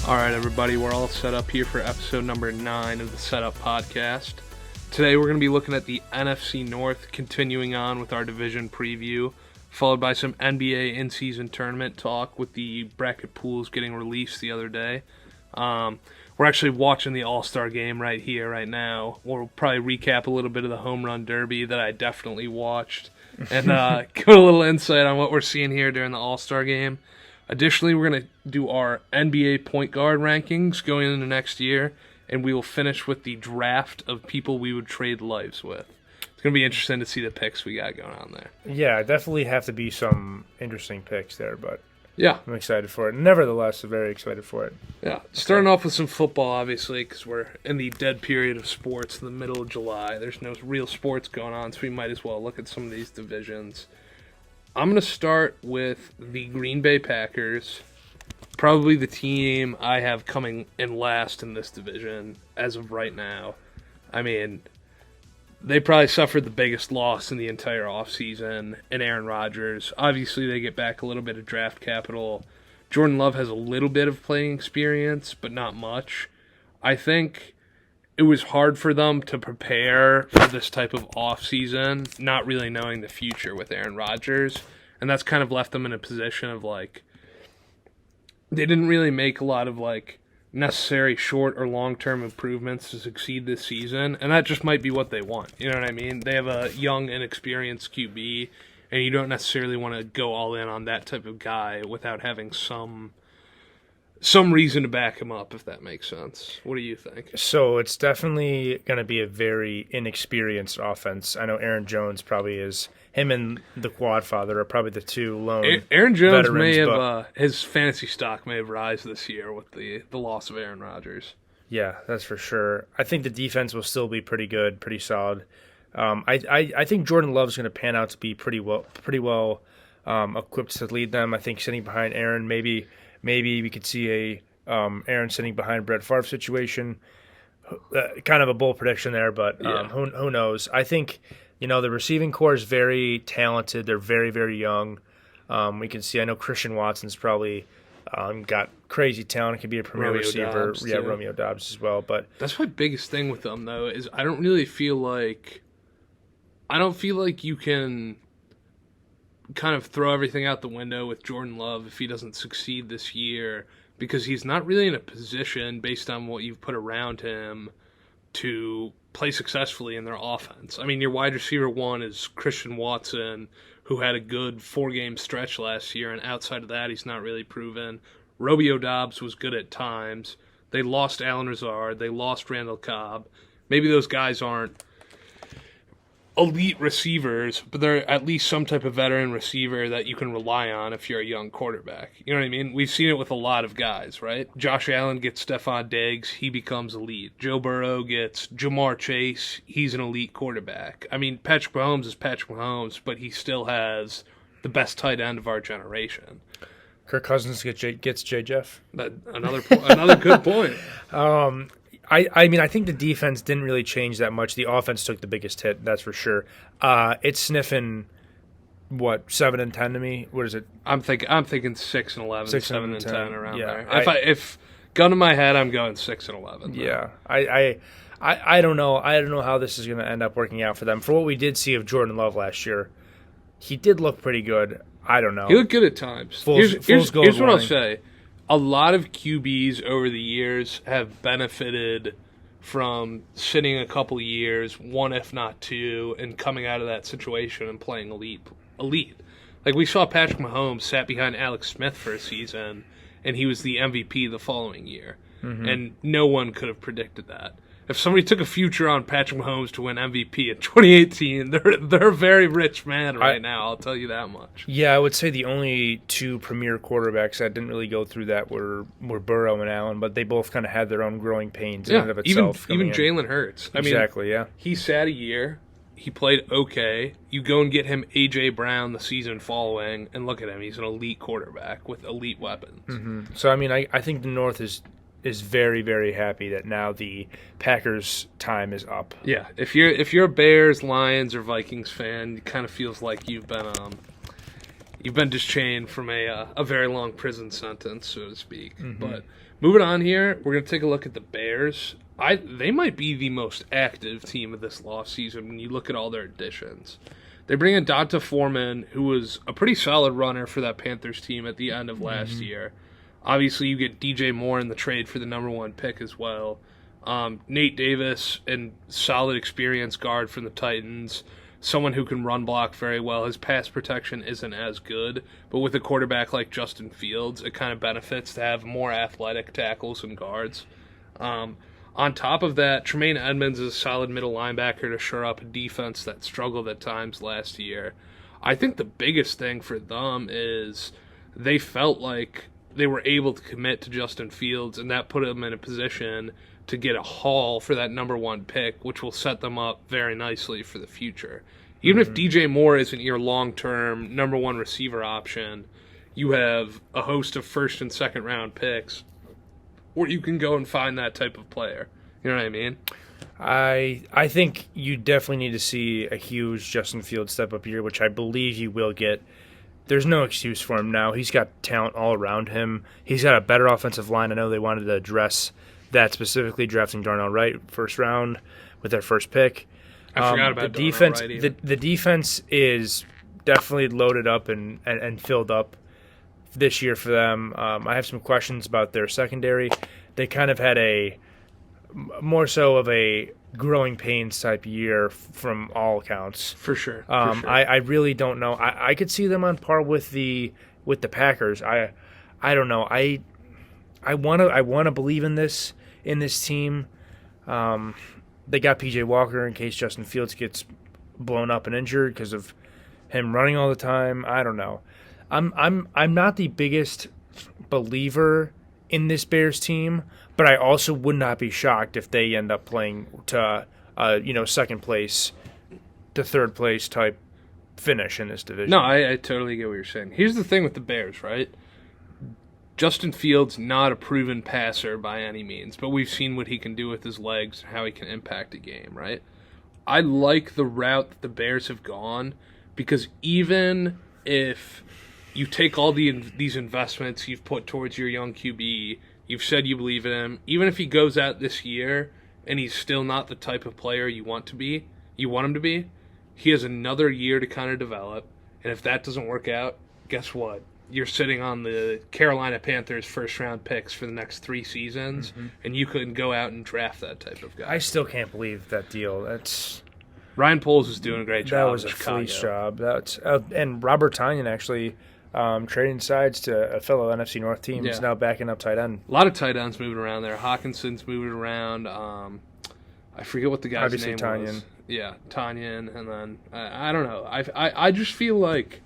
All right, everybody, we're all set up here for episode number 9 of the Setup Podcast. Today we're going to be looking at the NFC North, continuing on with our division preview, followed by some NBA in-season tournament talk with the bracket pools getting released the other day. We're actually watching the All-Star game right here, right now. We'll probably recap a little bit of the Home Run Derby that I definitely watched and give a little insight on what we're seeing here during the All-Star game. Additionally, we're going to do our NBA point guard rankings going into next year, and we will finish with the draft of people we would trade lives with. It's going to be interesting to see the picks we got going on there. Yeah, definitely have to be some interesting picks there, but yeah, I'm excited for it. Nevertheless, I'm very excited for it. Yeah, starting off with some football, obviously, because we're in the dead period of sports in the middle of July. There's no real sports going on, so we might as well look at some of these divisions. I'm going to start with the Green Bay Packers, probably the team I have coming in last in this division as of right now. I mean, they probably suffered the biggest loss in the entire offseason in Aaron Rodgers. Obviously, they get back a little bit of draft capital. Jordan Love has a little bit of playing experience, but not much. I think it was hard for them to prepare for this type of offseason, not really knowing the future with Aaron Rodgers. And that's kind of left them in a position of, like, they didn't really make a lot of, like, necessary short or long-term improvements to succeed this season. And that just might be what they want. You know what I mean? They have a young, inexperienced QB, and you don't necessarily want to go all in on that type of guy without having some reason to back him up, if that makes sense. What do you think? So it's definitely going to be a very inexperienced offense. I know Aaron Jones probably is. Him and the Quadfather are probably the two lone Aaron Jones veterans, may have his fantasy stock may have risen this year with the loss of Aaron Rodgers. Yeah, that's for sure. I think the defense will still be pretty good, pretty solid. I think Jordan Love's going to pan out to be pretty well equipped to lead them. I think sitting behind Aaron, maybe we could see a Aaron sitting behind Brett Favre situation. Kind of a bold prediction there, but who knows? I think, the receiving core is very talented. They're very, very young. We can see, I know Christian Watson's probably got crazy talent. Can be a premier receiver. Dobbs, Romeo Dobbs as well. But that's my biggest thing with them, though, is I don't feel like you can kind of throw everything out the window with Jordan Love if he doesn't succeed this year, because he's not really in a position, based on what you've put around him, to play successfully in their offense. I mean, your wide receiver one is Christian Watson, who had a good 4-game stretch last year, and outside of that, he's not really proven. Romeo Dobbs was good at times. They lost Allen Lazard. They lost Randall Cobb. Maybe those guys aren't elite receivers, but they're at least some type of veteran receiver that you can rely on if you're a young quarterback. You know what I mean? We've seen it with a lot of guys, right? Josh Allen gets Stephon Diggs, he becomes elite. Joe Burrow gets Jamar Chase, he's an elite quarterback. I mean, Patrick Mahomes is Patrick Mahomes, but he still has the best tight end of our generation. Kirk Cousins gets J. Jeff. Another good point. I mean, I think the defense didn't really change that much. The offense took the biggest hit, that's for sure. It's sniffing, 7 and 10 to me? What is it? I'm thinking 6 and 11, 7 and 10 around there. If gun to my head, I'm going 6 and 11. Though. Yeah, I don't know. I don't know how this is going to end up working out for them. For what we did see of Jordan Love last year, he did look pretty good. I don't know. He looked good at times. Here's what I'll say. A lot of QBs over the years have benefited from sitting a couple years, one if not two, and coming out of that situation and playing elite. Like we saw Patrick Mahomes sat behind Alex Smith for a season, and he was the MVP the following year. Mm-hmm. And no one could have predicted that. If somebody took a future on Patrick Mahomes to win MVP in 2018, they're a very rich man right now, I'll tell you that much. Yeah, I would say the only two premier quarterbacks that didn't really go through that were Burrow and Allen, but they both kind of had their own growing pains in and of itself. Even Jalen Hurts. Exactly, yeah. He sat a year. He played okay. You go and get him A.J. Brown the season following, and look at him. He's an elite quarterback with elite weapons. Mm-hmm. So, I mean, I think the North is very, very happy that now the Packers' time is up. Yeah, if you're a Bears, Lions, or Vikings fan, it kind of feels like you've been you've been dischained from a very long prison sentence, so to speak. But moving on here, we're going to take a look at the Bears. They might be the most active team of this offseason when you look at all their additions. They bring in Donta Foreman, who was a pretty solid runner for that Panthers team at the end of last year. Obviously, you get DJ Moore in the trade for the number 1 pick as well. Nate Davis, and solid experienced guard from the Titans. Someone who can run block very well. His pass protection isn't as good, but with a quarterback like Justin Fields, it kind of benefits to have more athletic tackles and guards. On top of that, Tremaine Edmonds is a solid middle linebacker to shore up a defense that struggled at times last year. I think the biggest thing for them is they felt like they were able to commit to Justin Fields, and that put them in a position to get a haul for that number 1 pick, which will set them up very nicely for the future. Even if DJ Moore isn't your long-term number 1 receiver option, you have a host of first and second round picks where you can go and find that type of player. You know what I mean? I think you definitely need to see a huge Justin Fields step up year, which I believe you will get. There's no excuse for him now. He's got talent all around him. He's got a better offensive line. I know they wanted to address that specifically, drafting Darnell Wright first round with their first pick. I forgot about the defense. The defense is definitely loaded up and filled up this year for them. I have some questions about their secondary. They kind of had a more so of a growing pains type year from all accounts. For sure. I really don't know. I could see them on par with the Packers. I don't know. I want to believe in this team. They got PJ Walker in case Justin Fields gets blown up and injured because of him running all the time. I don't know. I'm not the biggest believer in this Bears team, but I also would not be shocked if they end up playing to second place to third place type finish in this division. No, I totally get what you're saying. Here's the thing with the Bears, right? Justin Fields not a proven passer by any means, but we've seen what he can do with his legs and how he can impact a game, right? I like the route that the Bears have gone because even if you take all these investments you've put towards your young QB, you've said you believe in him, even if he goes out this year and he's still not the type of player you want him to be, he has another year to kind of develop, and if that doesn't work out, guess what? You're sitting on the Carolina Panthers first-round picks for the next 3 seasons, and you couldn't go out and draft that type of guy. I still can't believe that deal. Ryan Poles is doing a great job. That was a fleece job. And Robert Tonyan actually trading sides to a fellow NFC North team. He's now backing up tight end. A lot of tight ends moving around there. Hawkinson's moving around. I forget what the guy's name was. Yeah, Tonyan, and then I don't know. I just feel like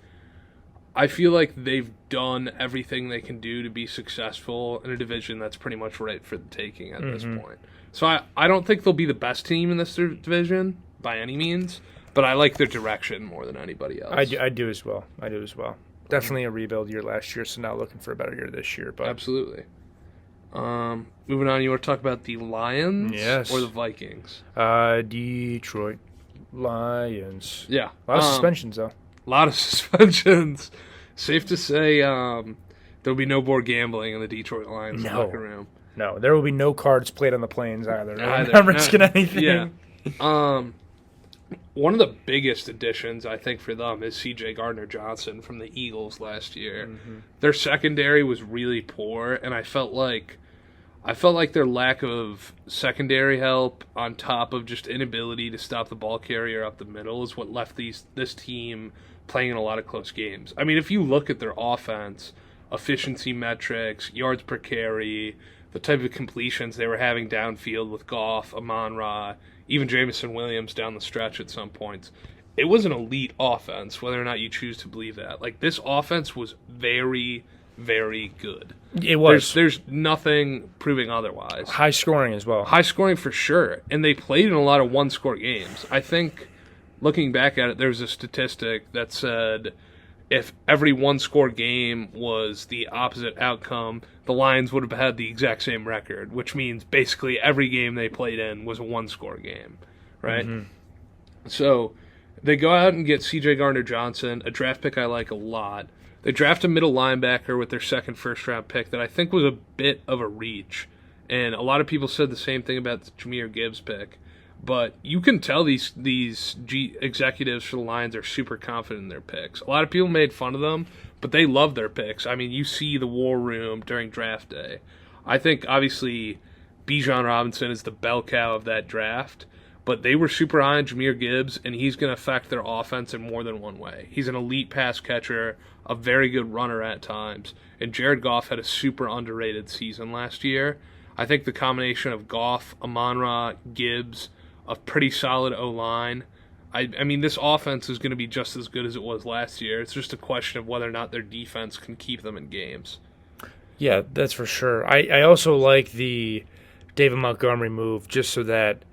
they've done everything they can do to be successful in a division that's pretty much right for the taking at this point. So I don't think they'll be the best team in this division by any means, but I like their direction more than anybody else. I do as well. Definitely a rebuild year last year, so now looking for a better year this year. But absolutely. Moving on, you want to talk about the Lions or the Vikings? Detroit Lions. Yeah. A lot of suspensions, though. A lot of suspensions. Safe to say there'll be no more gambling in the Detroit Lions locker room. No, there will be no cards played on the planes either. I'm not risking anything. Yeah. One of the biggest additions, I think, for them is C.J. Gardner-Johnson from the Eagles last year. Their secondary was really poor, and I felt like their lack of secondary help on top of just inability to stop the ball carrier up the middle is what left this team playing in a lot of close games. I mean, if you look at their offense, efficiency metrics, yards per carry, the type of completions they were having downfield with Goff, Amon-Ra, even Jameson Williams down the stretch at some points, it was an elite offense, whether or not you choose to believe that. Like, this offense was very, very good. It was. There's nothing proving otherwise. High scoring as well. High scoring for sure. And they played in a lot of one-score games. I think, looking back at it, there was a statistic that said if every one-score game was the opposite outcome, the Lions would have had the exact same record, which means basically every game they played in was a one-score game, right? So They go out and get C.J. Gardner-Johnson, a draft pick I like a lot. They draft a middle linebacker with their second first-round pick that I think was a bit of a reach. And a lot of people said the same thing about the Jahmyr Gibbs pick. But you can tell these executives for the Lions are super confident in their picks. A lot of people made fun of them, but they love their picks. I mean, you see the war room during draft day. I think, obviously, Bijan Robinson is the bell cow of that draft. But they were super high on Jahmyr Gibbs, and he's going to affect their offense in more than one way. He's an elite pass catcher, a very good runner at times, and Jared Goff had a super underrated season last year. I think the combination of Goff, Amon-Ra, Gibbs, a pretty solid O-line. I mean, this offense is going to be just as good as it was last year. It's just a question of whether or not their defense can keep them in games. Yeah, that's for sure. I also like the David Montgomery move just so that,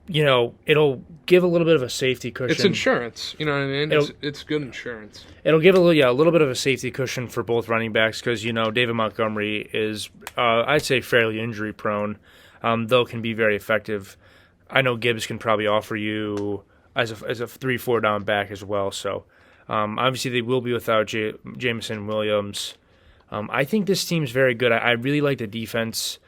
it'll give a little bit of a safety cushion. It's insurance, you know what I mean? It's good insurance. It'll give a little bit of a safety cushion for both running backs because, David Montgomery is, I'd say, fairly injury prone, though can be very effective. I know Gibbs can probably offer you as a 3-4 down back as well. So, obviously, they will be without Jameson Williams. I think this team's very good. I really like the defense.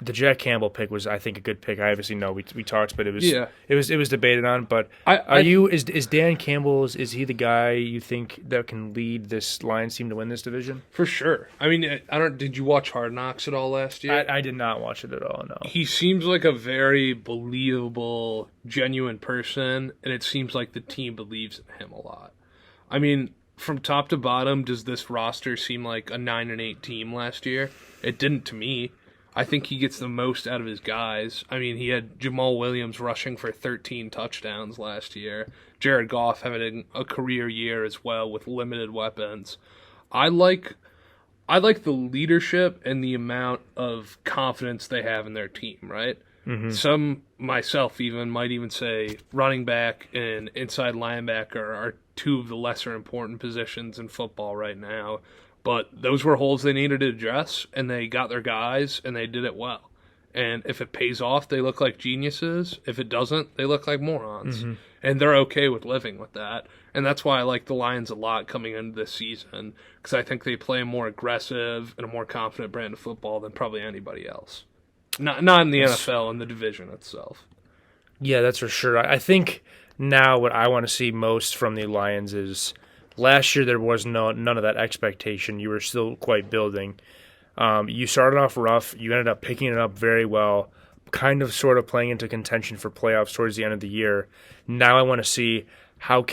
The Jack Campbell pick was, I think, a good pick. I obviously know we talked, but it was debated on. But is Dan Campbell is he the guy you think that can lead this Lions team to win this division? For sure. I mean, did you watch Hard Knocks at all last year? I did not watch it at all. No. He seems like a very believable, genuine person, and it seems like the team believes in him a lot. I mean, from top to bottom, does this roster seem like a 9-8 team last year? It didn't to me. I think he gets the most out of his guys. I mean, he had Jamal Williams rushing for 13 touchdowns last year. Jared Goff having a career year as well with limited weapons. I like the leadership and the amount of confidence they have in their team, right? Mm-hmm. Some, myself even, might even say running back and inside linebacker are two of the lesser important positions in football right now. But those were holes they needed to address, and they got their guys, and they did it well. And if it pays off, they look like geniuses. If it doesn't, they look like morons. Mm-hmm. And they're okay with living with that. And that's why I like the Lions a lot coming into this season, because I think they play a more aggressive and a more confident brand of football than probably anybody else. Not in the NFL, in the division itself. Yeah, that's for sure. I think now what I want to see most from the Lions is last year there was none of that expectation. You were still quite building. You started off rough. You ended up picking it up very well, kind of sort of playing into contention for playoffs towards the end of the year. Now I want to see how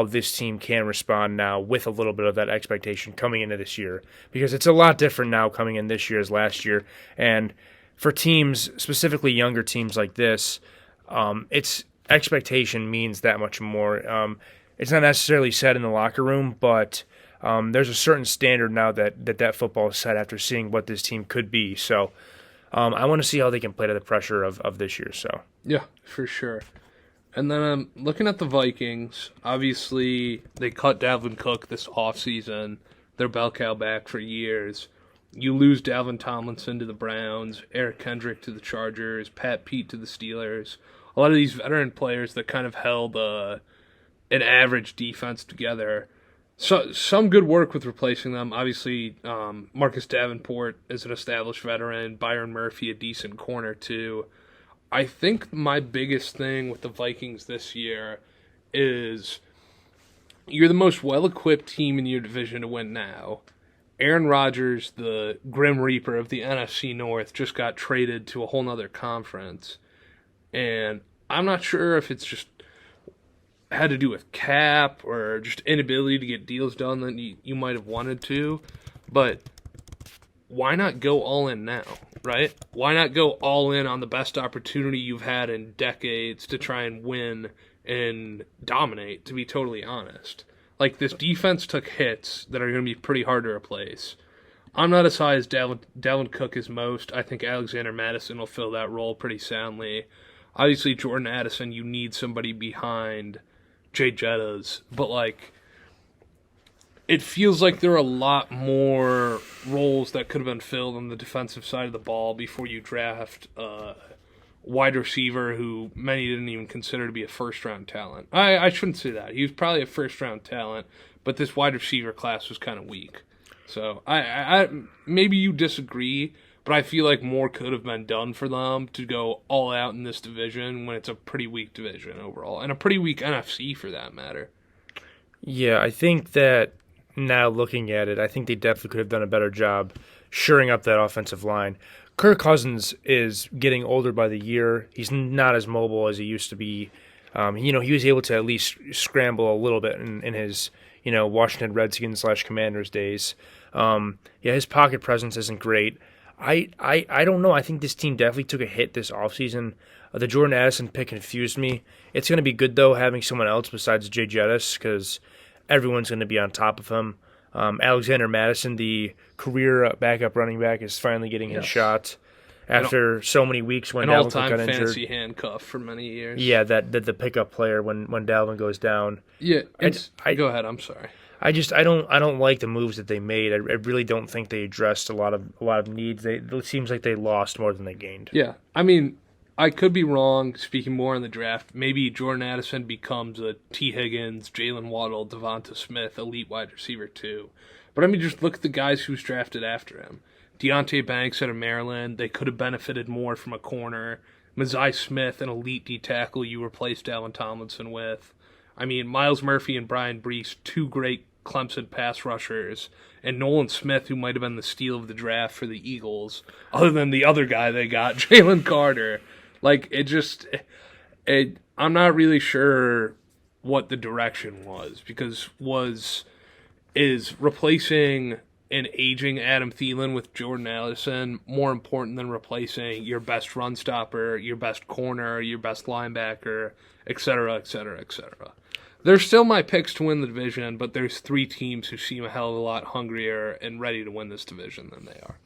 this team can respond now with a little bit of that expectation coming into this year, because it's a lot different now coming in this year as last year. And for teams, specifically younger teams like this, it's expectation means that much more. It's not necessarily set in the locker room, but there's a certain standard now that football is set after seeing what this team could be. So I want to see how they can play to the pressure of this year. So yeah, for sure. And then looking at the Vikings, obviously they cut Dalvin Cook this offseason. Their bell cow back for years. You lose Dalvin Tomlinson to the Browns, Eric Kendrick to the Chargers, Pat Pete to the Steelers. A lot of these veteran players that kind of held an average defense together. So some good work with replacing them. Obviously, Marcus Davenport is an established veteran. Byron Murphy, a decent corner too. I think my biggest thing with the Vikings this year is you're the most well-equipped team in your division to win now. Aaron Rodgers, the Grim Reaper of the NFC North, just got traded to a whole nother conference. And I'm not sure if it's just had to do with cap or just inability to get deals done that you might have wanted to. But why not go all in now, right? Why not go all in on the best opportunity you've had in decades to try and win and dominate, to be totally honest? Like, this defense took hits that are going to be pretty hard to replace. I'm not as high as Dalvin Cook as most. I think Alexander Mattison will fill that role pretty soundly. Obviously, Jordan Addison, you need somebody behind Jay Jettas. But, like, it feels like there are a lot more roles that could have been filled on the defensive side of the ball before you draft wide receiver who many didn't even consider to be a first-round talent. I shouldn't say that. He was probably a first-round talent, but this wide receiver class was kind of weak. So I maybe you disagree, but I feel like more could have been done for them to go all out in this division when it's a pretty weak division overall, and a pretty weak NFC for that matter. Yeah, I think that now looking at it, I think they definitely could have done a better job shoring up that offensive line. Kirk Cousins is getting older by the year. He's not as mobile as he used to be. He was able to at least scramble a little bit in his, Washington Redskins / Commanders days. His pocket presence isn't great. I don't know. I think this team definitely took a hit this offseason. The Jordan Addison pick confused me. It's going to be good, though, having someone else besides Jay Jettis because everyone's going to be on top of him. Alexander Madison, the career backup running back, is finally getting his shot after so many weeks when Dalvin got injured. An all-time fantasy handcuff for many years. Yeah, the pickup player when Dalvin goes down. Yeah, go ahead. I'm sorry. I don't like the moves that they made. I really don't think they addressed a lot of needs. It seems like they lost more than they gained. Yeah, I mean, I could be wrong. Speaking more on the draft, maybe Jordan Addison becomes a T. Higgins, Jalen Waddle, Devonta Smith, elite wide receiver too. But I mean, just look at the guys who's drafted after him. Deonte Banks out of Maryland. They could have benefited more from a corner. Mekhi Smith, an elite D tackle you replaced Allen Tomlinson with. I mean, Miles Murphy and Brian Brees, two great Clemson pass rushers, and Nolan Smith, who might have been the steal of the draft for the Eagles, other than the other guy they got, Jalen Carter. Like, I'm not really sure what the direction was, because is replacing an aging Adam Thielen with Jordan Addison more important than replacing your best run stopper, your best corner, your best linebacker, et cetera, et cetera, et cetera? They're still my picks to win the division, but there's three teams who seem a hell of a lot hungrier and ready to win this division than they are.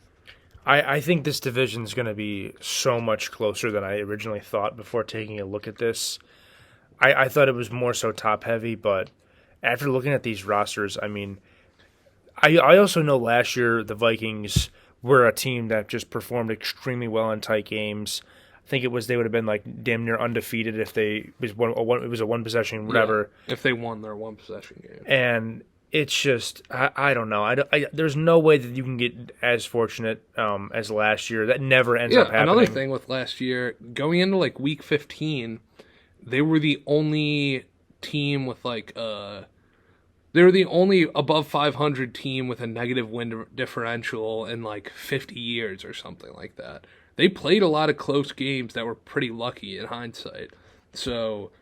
I think this division is going to be so much closer than I originally thought before taking a look at this. I thought it was more so top-heavy, but after looking at these rosters, I mean, I also know last year the Vikings were a team that just performed extremely well in tight games. I think they would have been like damn near undefeated if it was a one possession whatever. Yeah, if they won their one possession game. And it's just I don't know. There's no way that you can get as fortunate as last year. That never ends up happening. Another thing with last year, going into like week 15, they were the only team with they were the only above 500 team with a negative win differential in like 50 years or something like that. They played a lot of close games that were pretty lucky in hindsight. So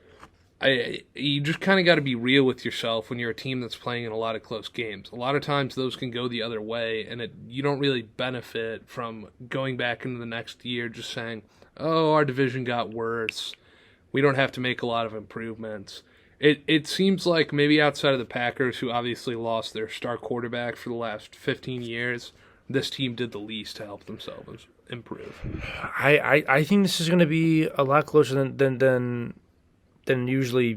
you just kind of got to be real with yourself when you're a team that's playing in a lot of close games. A lot of times those can go the other way, and you don't really benefit from going back into the next year just saying, oh, our division got worse. We don't have to make a lot of improvements. It seems like maybe outside of the Packers, who obviously lost their star quarterback for the last 15 years, this team did the least to help themselves improve. I think this is going to be a lot closer than usually,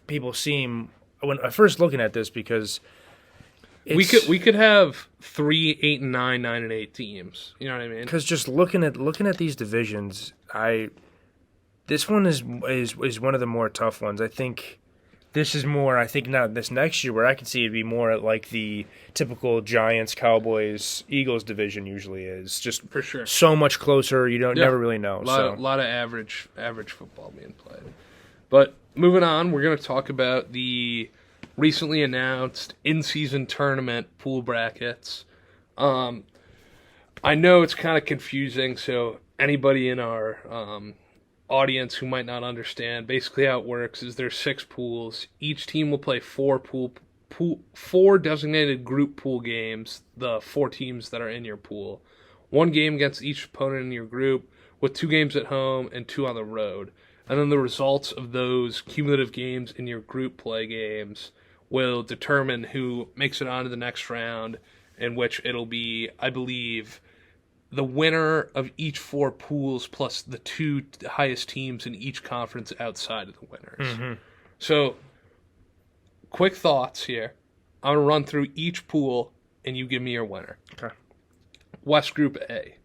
people seem when first looking at this, because we could have 3 8-9, 9-8 teams. You know what I mean? Because just looking at these divisions, this one is one of the more tough ones. I think this is more. I think now this next year where I can see it be more like the typical Giants, Cowboys, Eagles division usually is. Just for sure, so much closer. You never really know. A lot of average football being played. But moving on, we're going to talk about the recently announced in-season tournament pool brackets. I know it's kind of confusing, so anybody in our audience who might not understand, basically how it works is there's 6 pools. Each team will play 4 designated group pool games, the 4 teams that are in your pool. 1 game against each opponent in your group, with 2 games at home and 2 on the road. And then the results of those cumulative games in your group play games will determine who makes it on to the next round, in which it'll be, I believe, the winner of each 4 pools plus the 2 highest teams in each conference outside of the winners. Mm-hmm. So, quick thoughts here. I'm going to run through each pool, and you give me your winner. Okay. West Group A.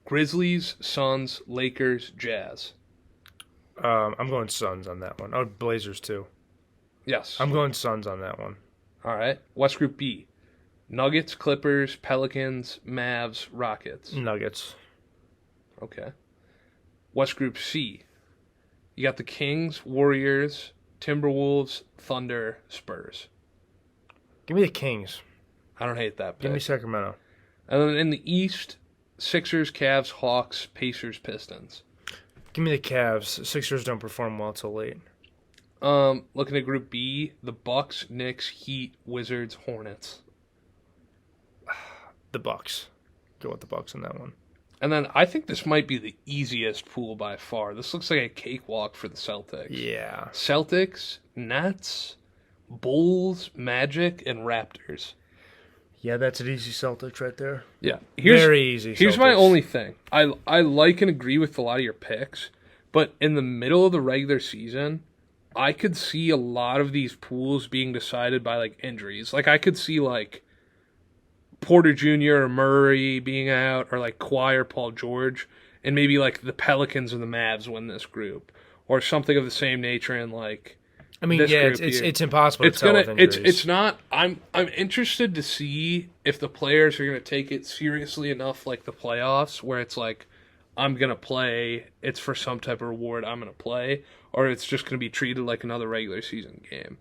Grizzlies, Suns, Lakers, Jazz. I'm going Suns on that one. Oh, Blazers too. Yes. I'm going Suns on that one. All right. West Group B. Nuggets, Clippers, Pelicans, Mavs, Rockets. Nuggets. Okay. West Group C. You got the Kings, Warriors, Timberwolves, Thunder, Spurs. Give me the Kings. I don't hate that pick. Give me Sacramento. And then in the East, Sixers, Cavs, Hawks, Pacers, Pistons. Give me the Cavs. Sixers don't perform well till late. Looking at Group B, the Bucks, Knicks, Heat, Wizards, Hornets. The Bucks. Go with the Bucks on that one. And then I think this might be the easiest pool by far. This looks like a cakewalk for the Celtics. Yeah. Celtics, Nets, Bulls, Magic, and Raptors. Yeah, that's an easy Celtics right there. Yeah. Very easy Here's Celtics. my only thing. I like and agree with a lot of your picks, but in the middle of the regular season, I could see a lot of these pools being decided by, like, injuries. Like, I could see, like, Porter Jr. or Murray being out, or, like, Kawhi or Paul George, and maybe, like, the Pelicans and the Mavs win this group, or something of the same nature in, like, I mean, this yeah, group it's here. it's impossible to tell with injuries. It's not. I'm interested to see if the players are going to take it seriously enough, like the playoffs, where it's like, I'm going to play, it's for some type of reward, I'm going to play, or it's just going to be treated like another regular season game.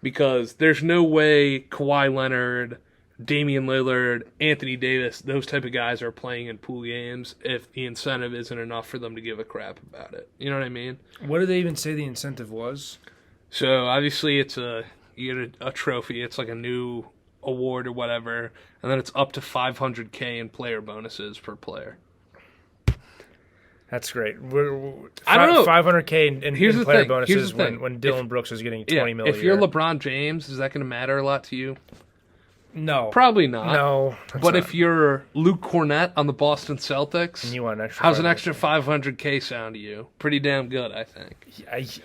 Because there's no way Kawhi Leonard, Damian Lillard, Anthony Davis, those type of guys are playing in pool games if the incentive isn't enough for them to give a crap about it. You know what I mean? What did they even say the incentive was? So obviously you get a trophy, it's like a new award or whatever, and then it's up to $500K in player bonuses per player. That's great. I don't know. $500K in Here's the player thing. bonuses Here's the thing. when Dylan Brooks is getting $20 million. If you're LeBron James, is that going to matter a lot to you? No. Probably not. No. But if you're Luke Cornett on the Boston Celtics, and you want an extra how's an extra $500K sound to you? Pretty damn good, I think.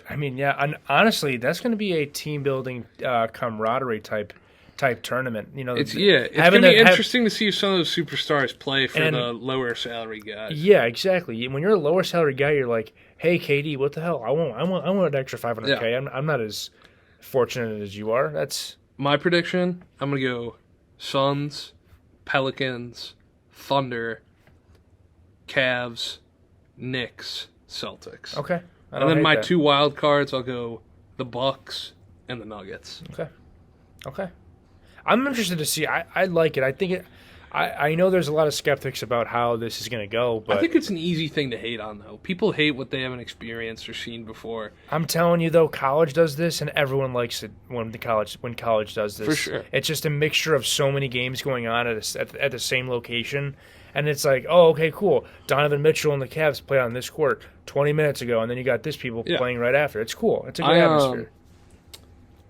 I mean, yeah. And honestly, that's going to be a team building camaraderie type tournament. You know, It's going to be interesting to see if some of those superstars play for the lower salary guys. Yeah, exactly. When you're a lower salary guy, you're like, hey, KD, what the hell? I want an extra $500K. Yeah. I'm not as fortunate as you are. That's my prediction. I'm going to go Suns, Pelicans, Thunder, Cavs, Knicks, Celtics. okay. And then my two wild cards, I'll go the Bucks and the Nuggets. Okay. I'm interested to see. I like it. I think it. I know there's a lot of skeptics about how this is going to go, but I think it's an easy thing to hate on, though. People hate what they haven't experienced or seen before. I'm telling you, though, college does this, and everyone likes it when college does this. For sure. It's just a mixture of so many games going on at the same location, and it's like, oh, okay, cool. Donovan Mitchell and the Cavs played on this court 20 minutes ago, and then you got this people playing right after. It's cool. It's a good atmosphere.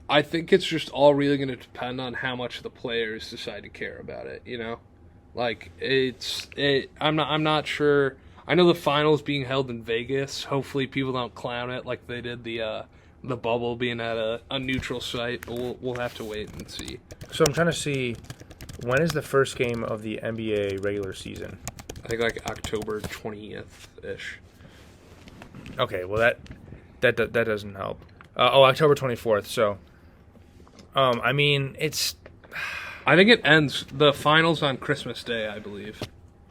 I think it's just all really going to depend on how much the players decide to care about it, you know? Like, I'm not sure. I know the finals being held in Vegas. Hopefully people don't clown it like they did the bubble being at a neutral site, but we'll have to wait and see. So I'm trying to see, when is the first game of the NBA regular season? I think like October 20th-ish. Okay, well that doesn't help. October 24th, so I mean, I think it ends the finals on Christmas Day, I believe.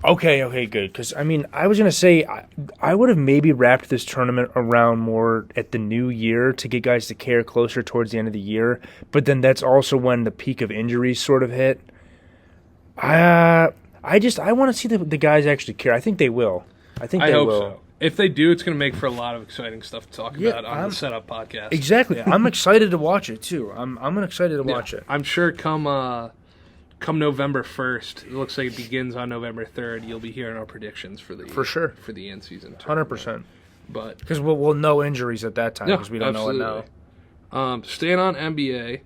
Okay, good. Because, I mean, I was going to say, I would have maybe wrapped this tournament around more at the new year to get guys to care closer towards the end of the year. But then that's also when the peak of injuries sort of hit. I want to see the guys actually care. I think they will. I hope will. So. If they do, it's going to make for a lot of exciting stuff to talk about on the Setup Podcast. Exactly. I'm excited to watch it, too. I'm excited to watch it. I'm sure come November 1st, it looks like it begins on November 3rd, you'll be hearing our predictions for the in-season tournament. 100%. But because we'll know injuries at that time because we don't know it now. Staying on NBA,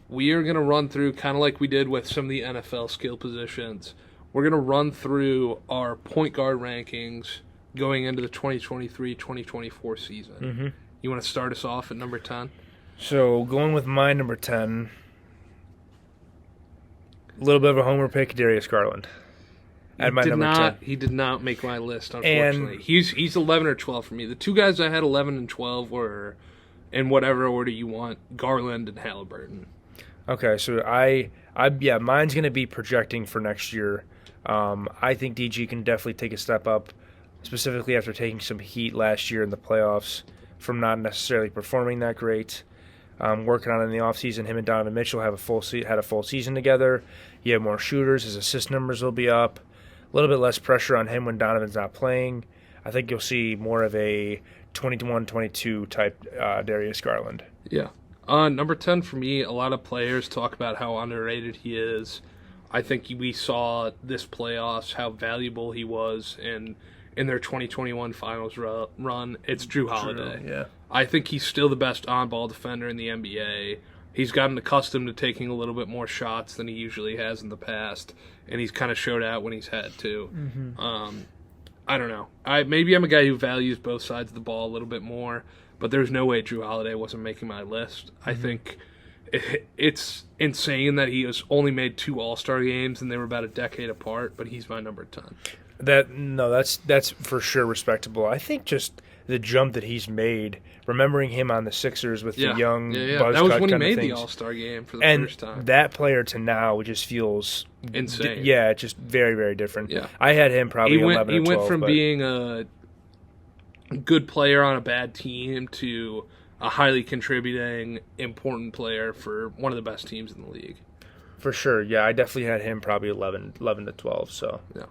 we are going to run through, kind of like we did with some of the NFL skill positions, we're going to run through our point guard rankings going into the 2023-2024 season. Mm-hmm. You want to start us off at number 10? So, going with my number 10, a little bit of a homer pick, Darius Garland. at my number 10. He did not make my list, unfortunately. He's 11 or 12 for me. The two guys I had 11 and 12 were, in whatever order you want, Garland and Halliburton. Okay, so mine's going to be projecting for next year. I think DG can definitely take a step up, specifically after taking some heat last year in the playoffs from not necessarily performing that great. Working on it in the offseason, him and Donovan Mitchell had a full season together. He had more shooters. His assist numbers will be up. A little bit less pressure on him when Donovan's not playing. I think you'll see more of a 21-22 type Darius Garland. Yeah. Number 10 for me, a lot of players talk about how underrated he is. I think we saw this playoffs how valuable he was in their 2021 finals run. It's Drew Holiday. Yeah. I think he's still the best on-ball defender in the NBA. He's gotten accustomed to taking a little bit more shots than he usually has in the past, and he's kind of showed out when he's had to. Mm-hmm. I don't know. Maybe I'm a guy who values both sides of the ball a little bit more, but there's no way Drew Holiday wasn't making my list. Mm-hmm. I think it's insane that he has only made 2 All-Star games, and they were about a decade apart, but he's my number 10. That's for sure respectable. I think just the jump that he's made, remembering him on the Sixers with the young buzz that was cut when he kind made of the things. All-Star game for the first time. And that player to now just feels insane. Just very, very different. Yeah. I had him probably 11 or 12. He went from being a good player on a bad team to a highly contributing, important player for one of the best teams in the league. For sure, yeah. I definitely had him probably 11 to 12, so. Yeah.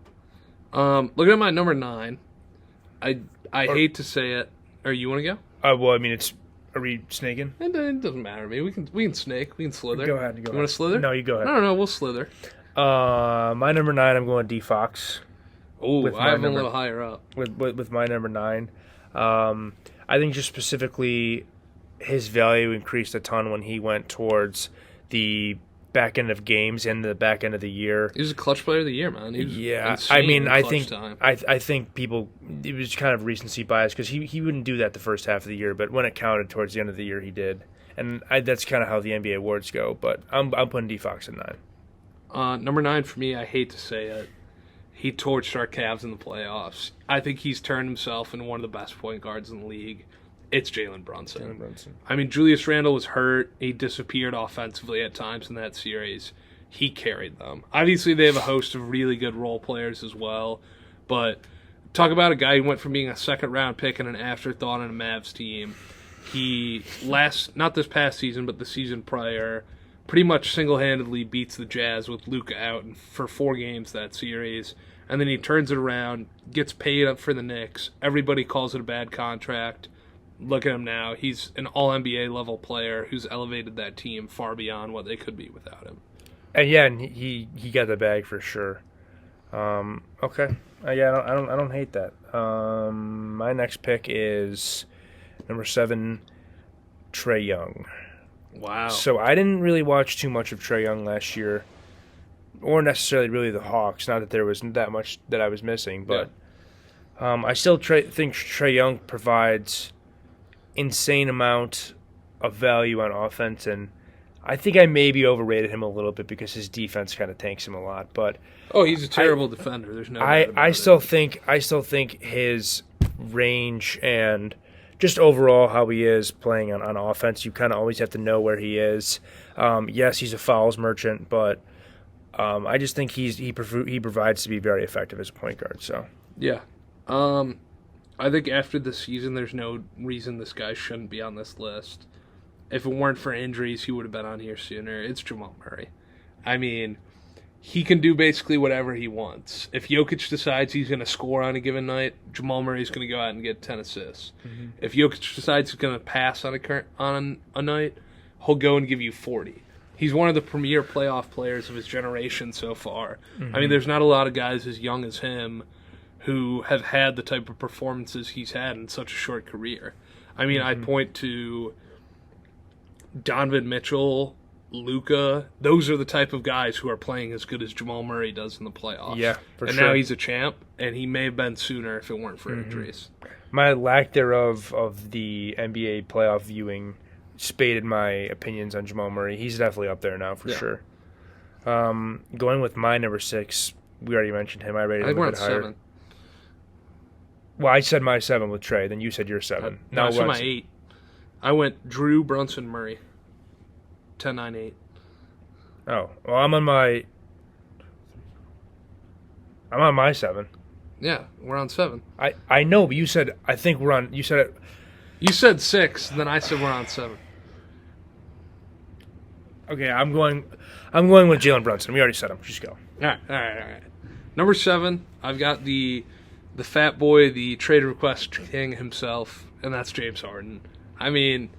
Looking at my number 9, I hate to say it. Or you want to go? Well, I mean, are we snaking? It doesn't matter to me. We can snake. We can slither. Go ahead. You want to slither? No, you go ahead. No, we'll slither. My number 9, I'm going D Fox. Oh, I have him a little higher up. With my number 9. I think just specifically his value increased a ton when he went towards the back end of games and the back end of the year. He was a clutch player of the year, man. He was I mean, I think people, it was kind of recency bias because he wouldn't do that the first half of the year, but when it counted towards the end of the year, he did. And that's kind of how the NBA awards go. But I'm putting D Fox at 9. Number 9 for me, I hate to say it, he torched our Cavs in the playoffs. I think he's turned himself into one of the best point guards in the league. It's Jalen Brunson. I mean, Julius Randle was hurt. He disappeared offensively at times in that series. He carried them. Obviously, they have a host of really good role players as well. But talk about a guy who went from being a second-round pick and an afterthought on a Mavs team. He not this past season, but the season prior, pretty much single-handedly beats the Jazz with Luka out for 4 games that series. And then he turns it around, gets paid up for the Knicks. Everybody calls it a bad contract. Look at him now. He's an all-NBA level player who's elevated that team far beyond what they could be without him. And he got the bag for sure. Okay. I don't hate that. My next pick is number 7, Trae Young. Wow. So I didn't really watch too much of Trae Young last year, or necessarily really the Hawks. Not that there was that much that I was missing, but I still think Trae Young provides insane amount of value on offense, and I think I maybe overrated him a little bit because his defense kind of tanks him a lot. But he's a terrible defender. There's no doubt about I still think his range and just overall how he is playing on offense, you kind of always have to know where he is. Yes, he's a fouls merchant, but I just think he provides to be very effective as a point guard. So yeah. I think after the season, there's no reason this guy shouldn't be on this list. If it weren't for injuries, he would have been on here sooner. It's Jamal Murray. I mean, he can do basically whatever he wants. If Jokic decides he's going to score on a given night, Jamal Murray's going to go out and get 10 assists. Mm-hmm. If Jokic decides he's going to pass on a night, he'll go and give you 40. He's one of the premier playoff players of his generation so far. Mm-hmm. I mean, there's not a lot of guys as young as him who have had the type of performances he's had in such a short career. I mean, I point to Donovan Mitchell, Luka. Those are the type of guys who are playing as good as Jamal Murray does in the playoffs. Yeah, for sure. And now he's a champ, and he may have been sooner if it weren't for injuries. My lack thereof of the NBA playoff viewing spaded my opinions on Jamal Murray. He's definitely up there now for sure. Going with my number 6, we already mentioned him. I rated I think him we're a on bit higher. 7. Well, I said my 7 with Trey. Then you said your 7. No, I said we're my 8. I went Drew, Brunson, Murray. 10, 9, 8. Oh, well, I'm on my 7. Yeah, we're on 7. I know, but you said I think we're on. You said it. You said 6, then I said we're on 7. Okay, I'm going with Jalen Brunson. We already said him. Just go. All right. Number 7, I've got the fat boy, the trade request king himself, and that's James Harden. I mean,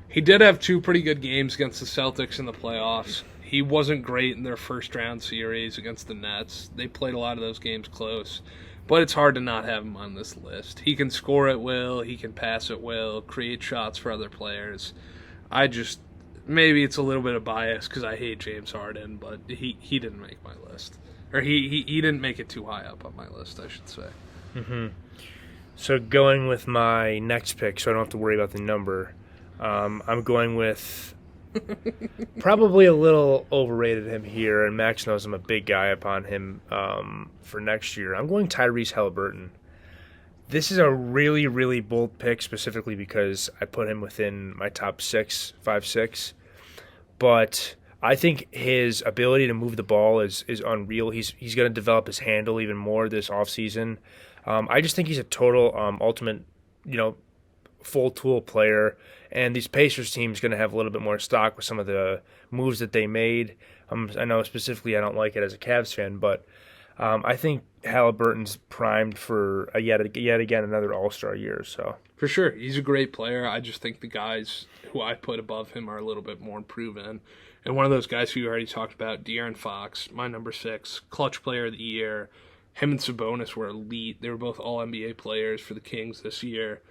he did have 2 pretty good games against the Celtics in the playoffs. He wasn't great in their first round series against the Nets. They played a lot of those games close. But it's hard to not have him on this list. He can score at will, he can pass at will, create shots for other players. Maybe it's a little bit of bias because I hate James Harden, but he didn't make my list. Or he didn't make it too high up on my list, I should say. Mm-hmm. So going with my next pick, so I don't have to worry about the number, I'm going with probably a little overrated him here, and Max knows I'm a big guy upon him for next year. I'm going Tyrese Haliburton. This is a really, really bold pick, specifically because I put him within my top 5, 6. But I think his ability to move the ball is unreal. He's going to develop his handle even more this offseason. I just think he's a total ultimate, full tool player. And these Pacers teams going to have a little bit more stock with some of the moves that they made. I know specifically I don't like it as a Cavs fan, but I think Halliburton's primed for yet again another All-Star year. So for sure, he's a great player. I just think the guys who I put above him are a little bit more proven. And one of those guys who you already talked about, De'Aaron Fox, my number 6, clutch player of the year. Him and Sabonis were elite. They were both All-NBA players for the Kings this year.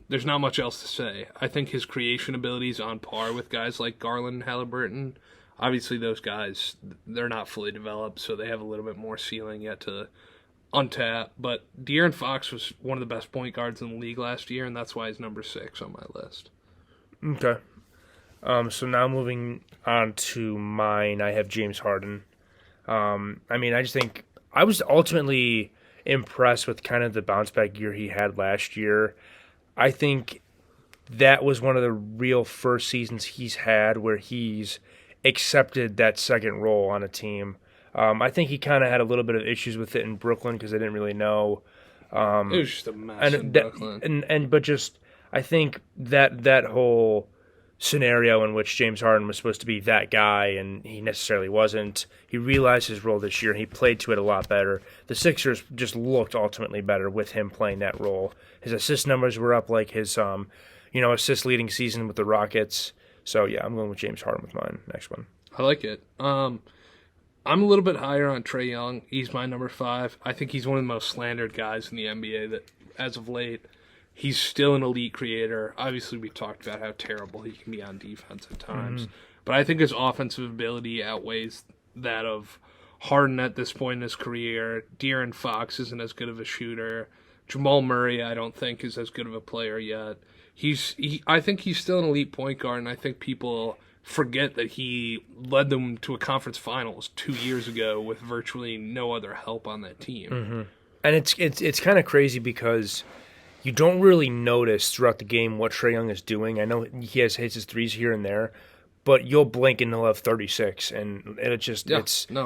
There's not much else to say. I think his creation ability is on par with guys like Garland and Halliburton. Obviously, those guys, they're not fully developed, so they have a little bit more ceiling yet to untap. But De'Aaron Fox was one of the best point guards in the league last year, and that's why he's number 6 on my list. Okay. So now moving on to mine, I have James Harden. I just think I was ultimately impressed with kind of the bounce back year he had last year. I think that was one of the real first seasons he's had where he's accepted that second role on a team. I think he kind of had a little bit of issues with it in Brooklyn because they didn't really know. It was just a mess in Brooklyn. But just I think that whole scenario in which James Harden was supposed to be that guy and he necessarily wasn't. He realized his role this year and he played to it a lot better. The Sixers just looked ultimately better with him playing that role. His assist numbers were up like his assist leading season with the Rockets. So yeah, I'm going with James Harden with mine. Next one. I like it. I'm a little bit higher on Trae Young. He's my number 5. I think he's one of the most slandered guys in the NBA that as of late. He's still an elite creator. Obviously, we talked about how terrible he can be on defense at times. Mm-hmm. But I think his offensive ability outweighs that of Harden at this point in his career. De'Aaron Fox isn't as good of a shooter. Jamal Murray, I don't think, is as good of a player yet. I think he's still an elite point guard, and I think people forget that he led them to a conference finals 2 years ago with virtually no other help on that team. Mm-hmm. And it's kind of crazy because you don't really notice throughout the game what Trae Young is doing. I know he hits his threes here and there, but you'll blink and he'll have 36, and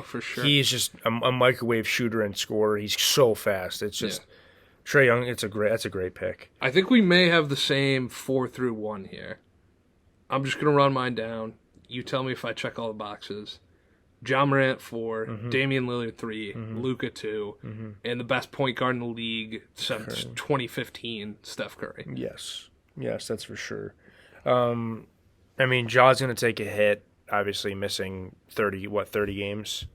for sure. He's just a microwave shooter and scorer. He's so fast. It's just Trae Young. That's a great pick. I think we may have the same 4 through 1 here. I'm just gonna run mine down. You tell me if I check all the boxes. Ja Morant 4, mm-hmm. Damian Lillard 3, mm-hmm. Luka 2, mm-hmm. and the best point guard in the league since 2015, Steph Curry. Yes, that's for sure. Ja's going to take a hit, obviously missing 30 games.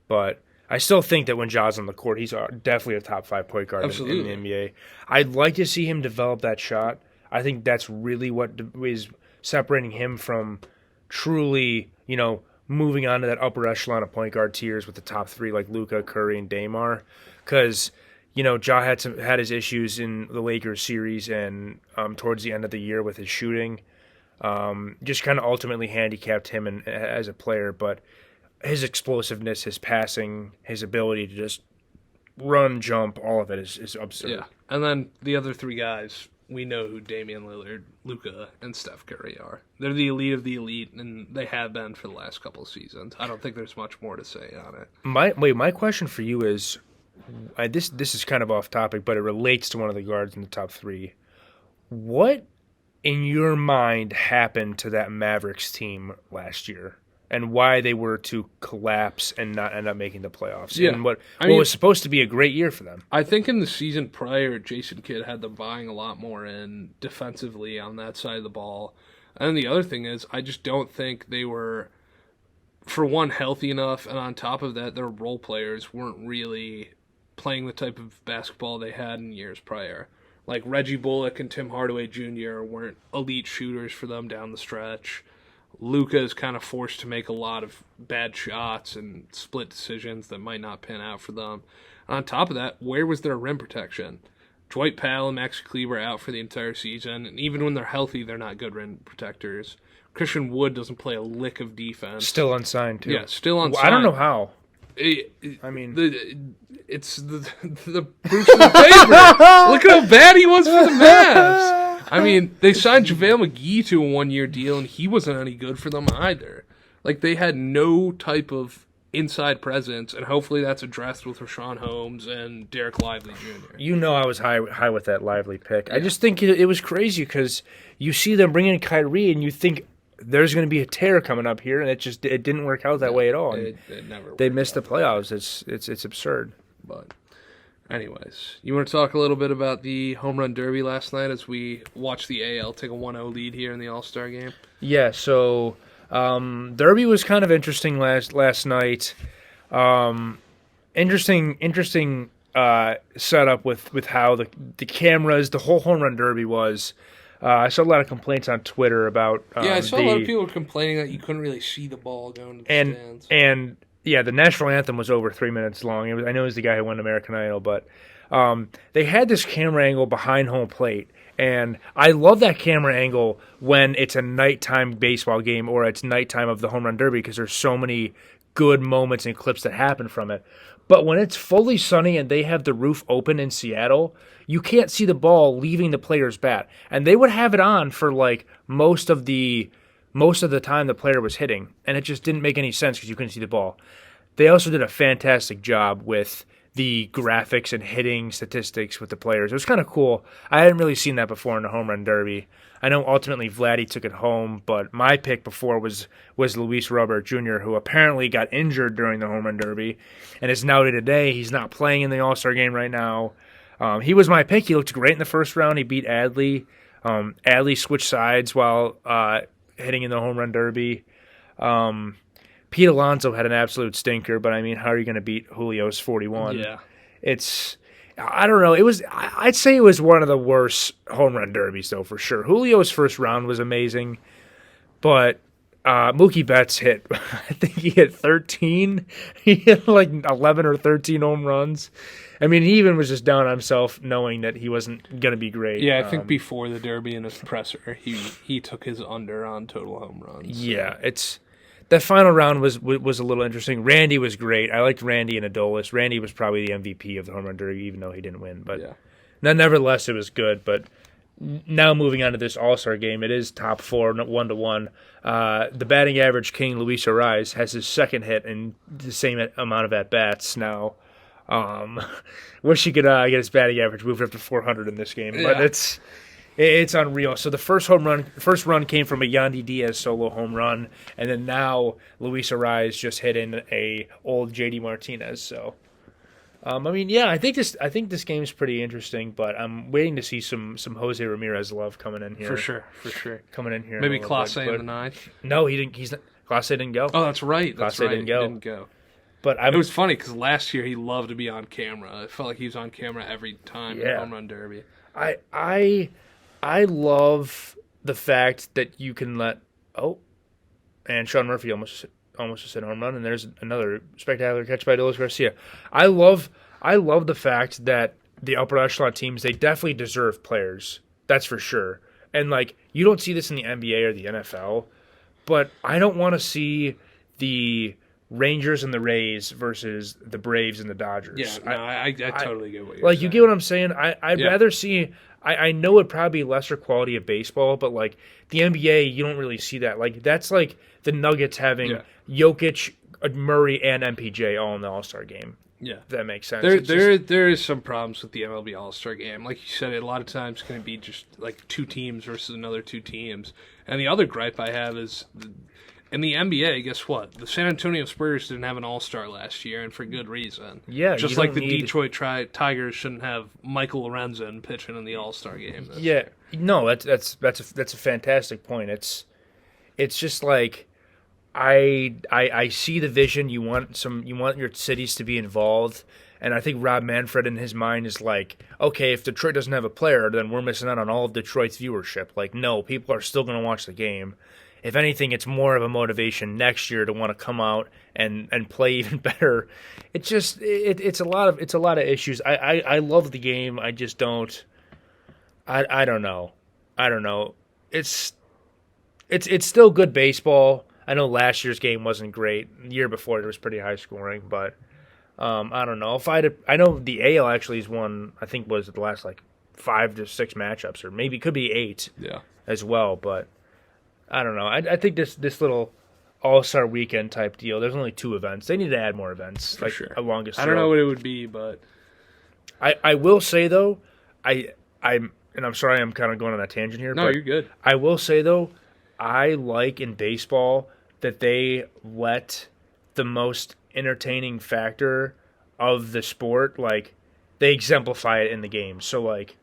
But I still think that when Ja's on the court, he's definitely a top 5 point guard in the NBA. I'd like to see him develop that shot. I think that's really what is separating him from truly, moving on to that upper echelon of point guard tiers with the top 3 like Luka, Curry, and Damar. Because, Ja had his issues in the Lakers series and towards the end of the year with his shooting. Just kind of ultimately handicapped him as a player. But his explosiveness, his passing, his ability to just run, jump, all of it is absurd. Yeah. And then the other three guys, we know who Damian Lillard, Luka, and Steph Curry are. They're the elite of the elite, and they have been for the last couple of seasons. I don't think there's much more to say on it. My question for you is, this is kind of off topic, but it relates to one of the guards in the top three. What, in your mind, happened to that Mavericks team last year, and why they were to collapse and not end up making the playoffs? Yeah. And what was supposed to be a great year for them? I think in the season prior, Jason Kidd had them buying a lot more in defensively on that side of the ball. And the other thing is, I just don't think they were, for one, healthy enough, and on top of that, their role players weren't really playing the type of basketball they had in years prior. Like Reggie Bullock and Tim Hardaway Jr. weren't elite shooters for them down the stretch. Luka is kind of forced to make a lot of bad shots and split decisions that might not pan out for them. And on top of that, where was their rim protection? Dwight Powell and Maxi Kleber out for the entire season, and even when they're healthy, they're not good rim protectors. Christian Wood doesn't play a lick of defense. Still unsigned, too. Yeah, still unsigned. I don't know how. It's the proof's in the paper. Look how bad he was for the Mavs. I mean, they signed JaVale McGee to a 1-year deal, and he wasn't any good for them either. Like, they had no type of inside presence, and hopefully that's addressed with Rashawn Holmes and Derek Lively Jr. You know I was high with that Lively pick. Yeah. I just think it was crazy because you see them bring in Kyrie, and you think there's going to be a tear coming up here, and it didn't work out that way at all. It never. They missed the playoffs. It's absurd. But anyways, you want to talk a little bit about the home run derby last night as we watched the AL take a 1-0 lead here in the All-Star game? Yeah, so derby was kind of interesting last night. Interesting setup with how the cameras, the whole home run derby was. I saw a lot of complaints on Twitter about I saw a lot of people complaining that you couldn't really see the ball going to the stands. And yeah, the national anthem was over 3 minutes long. I know it was the guy who won American Idol, but they had this camera angle behind home plate, and I love that camera angle when it's a nighttime baseball game or it's nighttime of the home run derby because there's so many good moments and clips that happen from it. But when it's fully sunny and they have the roof open in Seattle, you can't see the ball leaving the player's bat. And they would have it on for like most of the time the player was hitting, and it just didn't make any sense because you couldn't see the ball. They also did a fantastic job with the graphics and hitting statistics with the players. It was kind of cool. I hadn't really seen that before in the home run derby. I know ultimately Vladdy took it home, but my pick before was Luis Robert Jr., who apparently got injured during the home run derby and is now today. He's not playing in the All-Star game right now. He was my pick. He looked great in the first round. He beat Adley. Adley switched sides while hitting in the home run derby. Pete Alonso had an absolute stinker, but I mean, how are you going to beat Julio's 41? Yeah. I don't know. I'd say it was one of the worst home run derbies, though, for sure. Julio's first round was amazing, but Mookie Betts hit, I think he hit 13. He hit like 11 or 13 home runs. I mean, he even was just down on himself knowing that he wasn't going to be great. Yeah, I think before the derby in his presser, he took his under on total home runs. Yeah, that final round was a little interesting. Randy was great. I liked Randy and Adolis. Randy was probably the MVP of the home run derby, even though he didn't win. But yeah. Nevertheless, it was good. But now moving on to this All-Star game, it is top four, 1-1. The batting average king, Luis Ariz, has his second hit and the same amount of at-bats now. Wish he could get his batting average moved up to 400 in this game. Yeah. But it's unreal. So the first run came from a Yandy Diaz solo home run, and then now Luis Ariz just hit in a old JD Martinez. So, I think this game's pretty interesting, but I'm waiting to see some Jose Ramirez love coming in here. For sure. Coming in here. Maybe Clase in the ninth. No, he didn't. Clase didn't go. Oh, that's right. Clase didn't go. He didn't go. But it was funny because last year he loved to be on camera. It felt like he was on camera every time in the home run derby. I love the fact that you can and Sean Murphy almost just hit a home run, and there's another spectacular catch by Adolis Garcia. I love the fact that the upper echelon teams, they definitely deserve players. That's for sure. And like, you don't see this in the NBA or the NFL, but I don't want to see the Rangers and the Rays versus the Braves and the Dodgers. Yeah, no, I totally get what you're like saying. you get what I'm saying. I'd rather see. I know it'd probably be lesser quality of baseball, but like the NBA, you don't really see that. Like that's like the Nuggets having Jokic, Murray, and MPJ all in the All-Star game. Yeah, if that makes sense. There is some problems with the MLB All-Star game. Like you said, a lot of times it's going to be just like two teams versus another two teams. And the other gripe I have is in the NBA, guess what? The San Antonio Spurs didn't have an All-Star last year, and for good reason. Yeah, just like the Detroit Tigers shouldn't have Michael Lorenzen pitching in the All-Star game. No, that's a fantastic point. It's just like I see the vision. You want your cities to be involved, and I think Rob Manfred in his mind is like, okay, if Detroit doesn't have a player, then we're missing out on all of Detroit's viewership. Like, no, people are still going to watch the game. If anything, it's more of a motivation next year to want to come out and play even better. It's just it's a lot of issues. I love the game. I just don't. I don't know. It's still good baseball. I know last year's game wasn't great. The year before it was pretty high scoring, but I don't know. I know the AL actually has won. I think was the last like 5 to 6 matchups, or maybe it could be 8. As well, but. I don't know. I think this little All-Star Weekend type deal, there's only 2 events. They need to add more events. For sure. A longest I don't know what it would be, but... I will say, though, I'm sorry I'm kind of going on that tangent here. No, but you're good. I will say, though, I like in baseball that they let the most entertaining factor of the sport, like, they exemplify it in the game. So, like,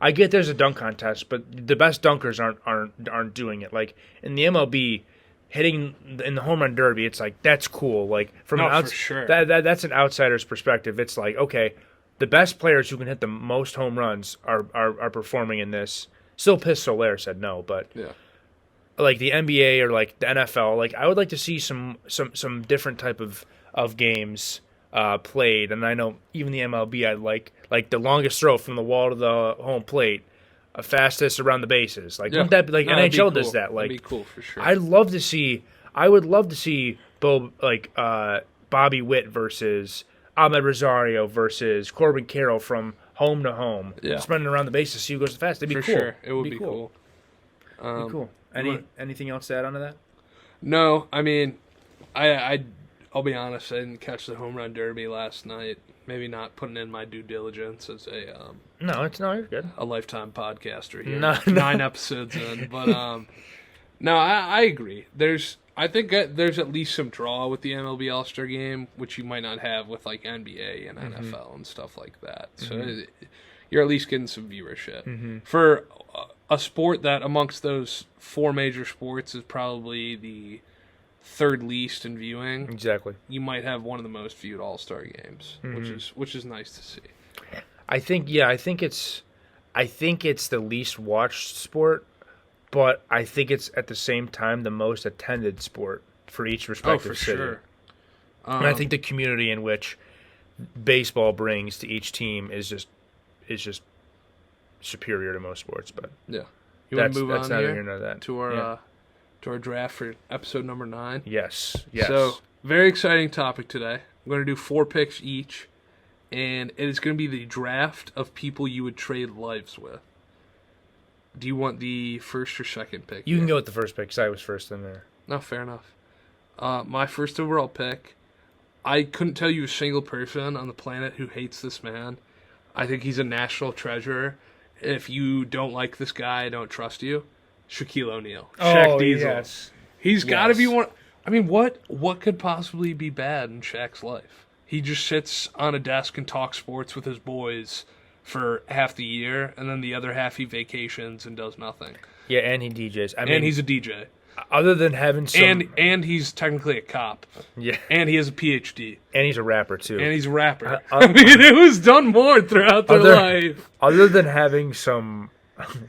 I get there's a dunk contest, but the best dunkers aren't doing it. Like in the MLB, hitting in the home run derby, it's like that's cool. Like from for sure. That's an outsider's perspective. It's like okay, the best players who can hit the most home runs are performing in this. Still, Piss Soler said no, but like the NBA or like the NFL, like I would like to see some different type of games played, and I know even the MLB, I like the longest throw from the wall to the home plate, fastest around the bases. Like wouldn't that be like NHL does that? Like that'd be cool for sure. I would love to see Bobby Witt versus Ahmed Rosario versus Corbin Carroll from home to home, sprinting around the bases, see who goes the fastest. It'd be cool. Sure. It would be cool. It'd be cool. Anything else to add onto that? No, I mean, I'll be honest, I didn't catch the home run derby last night. Maybe not putting in my due diligence as a you're good. A lifetime podcaster here. 9 episodes in, but no, I agree. I think there's at least some draw with the MLB All-Star Game, which you might not have with like NBA and NFL and stuff like that. So you're at least getting some viewership for a sport that amongst those 4 major sports is probably the 3rd least in viewing. Exactly. You might have one of the most viewed All-Star games, which is nice to see. I think it's the least watched sport, but I think it's at the same time the most attended sport for each respective city. Sure. And I think the community in which baseball brings to each team is just superior to most sports. But you want to move on here to our draft for episode number 9. Yes. So, very exciting topic today. I'm going to do 4 picks each, and it is going to be the draft of people you would trade lives with. Do you want the first or second pick? You can go with the first pick because I was first in there. No, fair enough. My first overall pick, I couldn't tell you a single person on the planet who hates this man. I think he's a national treasure. If you don't like this guy, I don't trust you. Shaquille O'Neal. Shaq Diesel. Yes. He's got to be one. I mean, what could possibly be bad in Shaq's life? He just sits on a desk and talks sports with his boys for half the year, and then the other half he vacations and does nothing. Yeah, and he DJs. And he's a DJ. Other than having some... And he's technically a cop. Yeah. And he has a PhD. And he's a rapper, too. And he's a rapper. I mean, it was done more throughout their life. Other than having some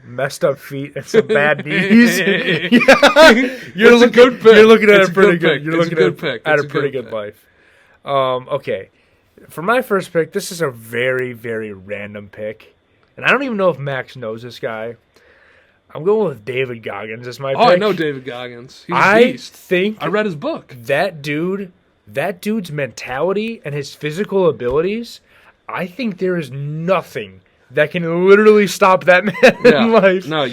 messed up feet and some bad knees, you're looking at a pretty good. You're looking at a pretty good life. Okay, for my first pick, this is a very, very random pick, and I don't even know if Max knows this guy. I'm going with David Goggins as my pick. Oh, I know David Goggins. He's a beast. I think I read his book. That dude that dude's mentality and his physical abilities, I think there is nothing that can literally stop that man in life. No,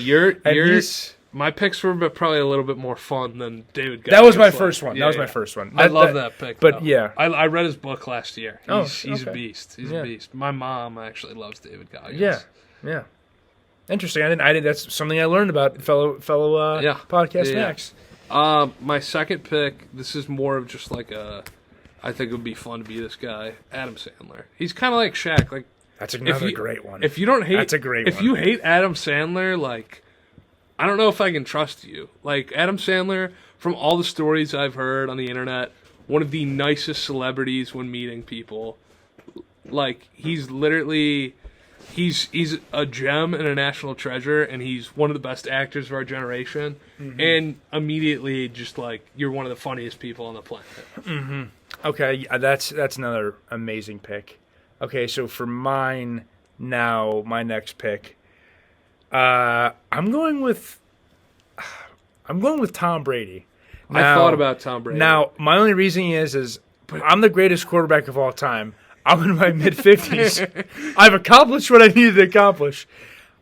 my picks were probably a little bit more fun than David Guy. That was my first one. That was my first one. I love that pick. But though. yeah. I read his book last year. He's okay. a beast. He's a beast. My mom actually loves David Guy. Yeah. Interesting. I did. That's something I learned about fellow podcast Max. My second pick, this is more of just like I think it would be fun to be this guy, Adam Sandler. He's kind of like Shaq. Like that's another great one. If you don't hate, that's a great if one. you hate Adam Sandler, like I don't know if I can trust you. Like Adam Sandler, from all the stories I've heard on the internet, one of the nicest celebrities when meeting people. Like he's literally. He's a gem and a national treasure, and he's one of the best actors of our generation. Mm-hmm. And immediately, just like you're one of the funniest people on the planet. Mm-hmm. Okay, that's another amazing pick. Okay, so for mine now, my next pick, I'm going with Tom Brady. Now, I thought about Tom Brady. Now, my only reasoning is I'm the greatest quarterback of all time. I'm in my mid-50s. I've accomplished what I needed to accomplish.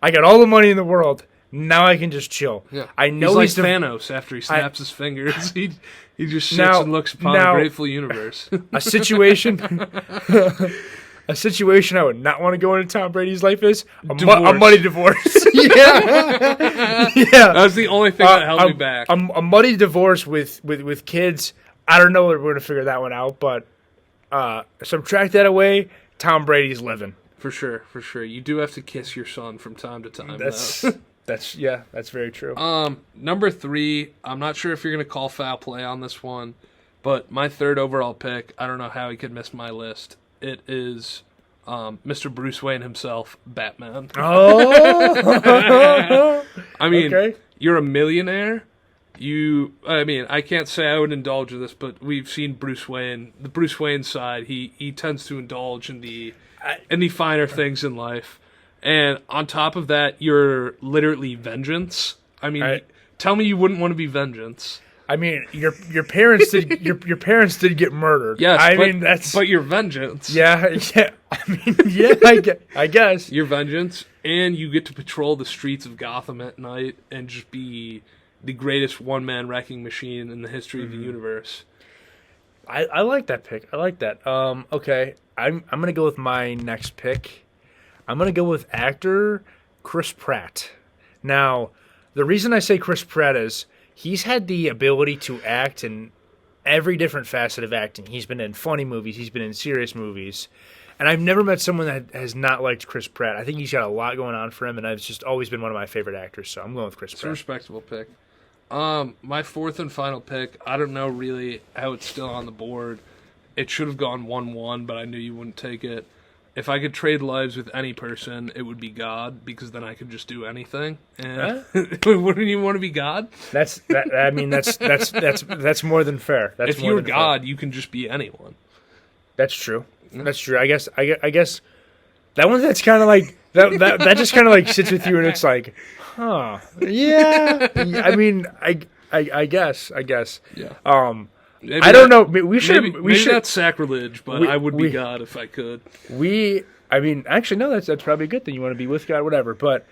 I got all the money in the world. Now I can just chill. Yeah. I know he's like Thanos after he snaps his fingers. He just sits and looks upon the grateful universe. A situation I would not want to go into Tom Brady's life is a muddy divorce. Yeah. That was the only thing that held me back. A muddy divorce with kids. I don't know if we're going to figure that one out, but subtract that away, Tom Brady's living. For sure. You do have to kiss your son from time to time. That's very true. Number 3, I'm not sure if you're going to call foul play on this one, but my third overall pick, I don't know how he could miss my list. It is Mr. Bruce Wayne himself, Batman. Oh! I mean, You're a millionaire. I can't say I would indulge in this, but we've seen Bruce Wayne. The Bruce Wayne side, he tends to indulge in the finer things in life. And on top of that, you're literally vengeance. I mean, tell me you wouldn't want to be vengeance. I mean, your parents did your parents did get murdered. Yes, but you're vengeance. Yeah. I mean, I guess you're vengeance, and you get to patrol the streets of Gotham at night and just be the greatest one-man wrecking machine in the history of the universe. I like that pick. I like that. Okay, I'm gonna go with my next pick. I'm gonna go with actor Chris Pratt. Now, the reason I say Chris Pratt is he's had the ability to act in every different facet of acting. He's been in funny movies. He's been in serious movies. And I've never met someone that has not liked Chris Pratt. I think he's got a lot going on for him, and it's just always been one of my favorite actors. So I'm going with Chris Pratt. It's a respectable pick. My fourth and final pick, I don't know really how it's still on the board. It should have gone 1-1, but I knew you wouldn't take it. If I could trade lives with any person, it would be God, because then I could just do anything. And wouldn't you want to be God? That's more than fair. If you're God, you can just be anyone. That's true. That's true. I guess that one that's kind of like that just kind of like sits with you, and it's like, huh? Yeah. I mean, I guess. Yeah. I don't know. We should. Maybe that's sacrilege, but I would be God if I could. Actually, no. That's probably a good thing. You want to be with God, whatever. But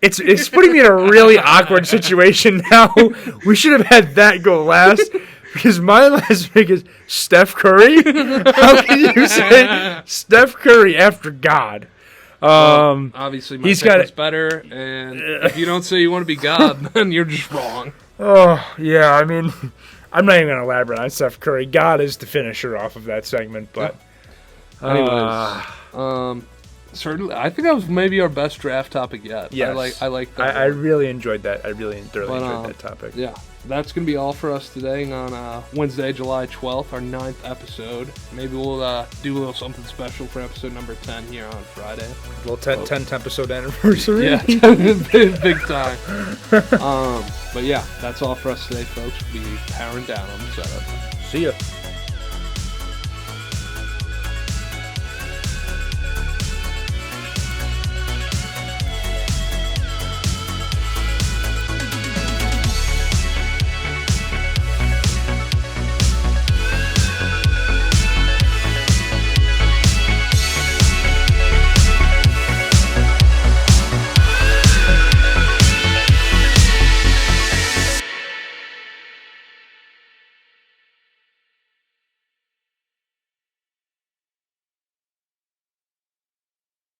it's putting me in a really awkward situation now. We should have had that go last. Because my last pick is Steph Curry. How can you say Steph Curry after God? Obviously, my pick was better. And if you don't say you want to be God, then you're just wrong. Oh, yeah. I mean, I'm not even going to elaborate on Steph Curry. God is the finisher off of that segment. But anyways, certainly, I think that was maybe our best draft topic yet. Yes. I like that. I really enjoyed that. I really thoroughly enjoyed that topic. Yeah. That's going to be all for us today on Wednesday, July 12th, our 9th episode. Maybe we'll do a little something special for episode number 10 here on Friday. A little 10th episode anniversary. Yeah, big time. But yeah, that's all for us today, folks. We'll be powering down on the setup. See ya.